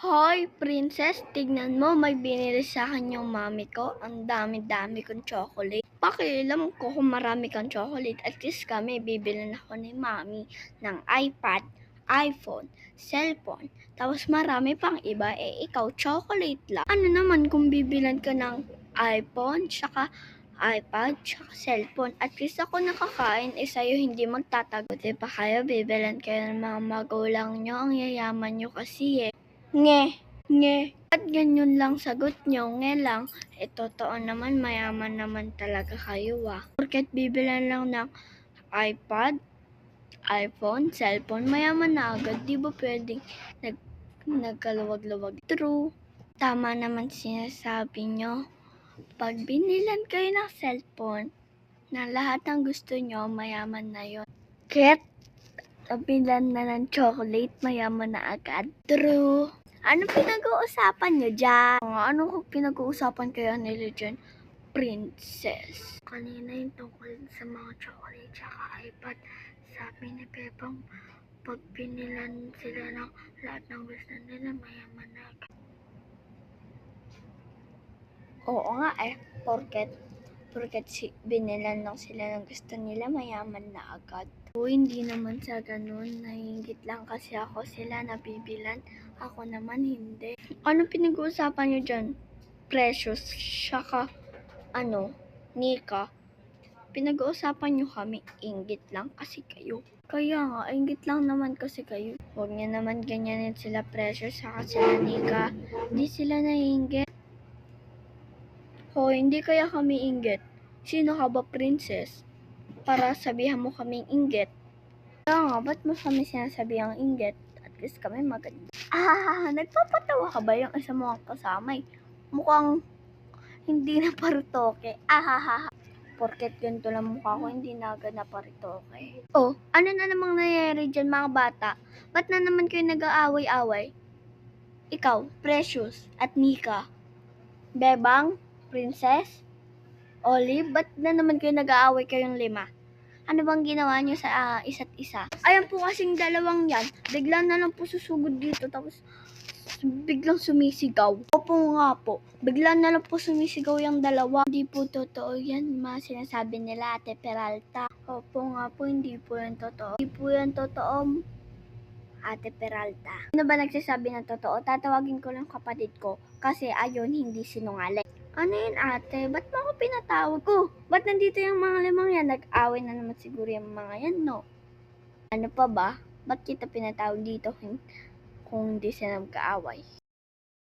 Hoy, princess, tignan mo, may binili sa akin yung mami ko. Ang dami-dami kong chocolate. Pakialam ko kung marami kang chocolate. At least kami, bibilin ako ni mami ng iPad, iPhone, cellphone. Tapos marami pang iba, ikaw, chocolate lang. Ano naman kung bibilan ka ng iPhone, tsaka iPad, tsaka cellphone. At least ako nakakain, sa'yo hindi magtatago. Diba kayo, bibilan kayo ng mga magulang nyo. Ang yayaman nyo kasi Nge, nge. At ganyan lang sagot nyo, nge lang. Totoo naman, mayaman naman talaga kayo Porket bibilan lang ng iPad, iPhone, cellphone, mayaman na agad. Di ba pwedeng nagkaluwag-luwag? True. Tama naman sinasabi nyo. Pag binilan kayo ng cellphone, na lahat ng gusto nyo, mayaman na yon. Ket, bilan na ng chocolate, mayaman na agad. True. Ano pinag-uusapan nyo dyan? Ano pinag-uusapan kaya nila dyan? Princess. Kanina yung tungkol sa mga chocolate tsaka iPad. Sabi ni Pepang, pag pinilan sila ng lahat ng gusto nila, mayaman na agad. Oo nga porket binilan lang sila ng gusto nila, mayaman na agad. Hindi naman sa ganun. Naiingit lang kasi ako sila nabibilan. Ako naman hindi. Ano pinag-uusapan nyo dyan? Precious, saka Nika. Pinag-uusapan nyo kami, inggit lang kasi kayo. Kaya nga, inggit lang naman kasi kayo. Huwag nyo naman ganyanin sila Precious, saka sila Nika. Di sila naiinggit. Hindi kaya kami inggit. Sino ka ba, Princess? Para sabihan mo kaming inggit. Kaya nga, ba't mo kami sinasabihang inggit? At least kami maganda. Nagpapatawa ka ba yung isa mo ang kasama? Mukhang hindi na paritoke. Porket ganito lang mukha ko, hindi na agad na paritoke. Ano na namang nangyayari dyan mga bata? Ba't na naman kayo nag-aaway-away? Ikaw, Precious, at Nika. Bebang, Princess, Olive, ba't na naman kayo nag-aaway kayong lima? Ano bang ginawa niyo sa isa't isa? Ayan po kasing dalawang yan, bigla na lang po susugod dito tapos biglang sumisigaw. Opo nga po, bigla na lang po sumisigaw yung dalawa. Hindi po totoo yan, mga sinasabi nila Ate Peralta. Opo nga po, hindi po yan totoo. Hindi po yan totoo, Ate Peralta. Sino ba nagsasabi ng totoo? Tatawagin ko lang kapatid ko kasi ayon hindi sinungaling. Ano yun ate? Ba't mo ako pinatawag ko? Ba't nandito yung mga limang yan? Nag-away na naman siguro yung mga yan, no? Ano pa ba? Ba't kita pinatawag dito kung hindi sila nagkaaway?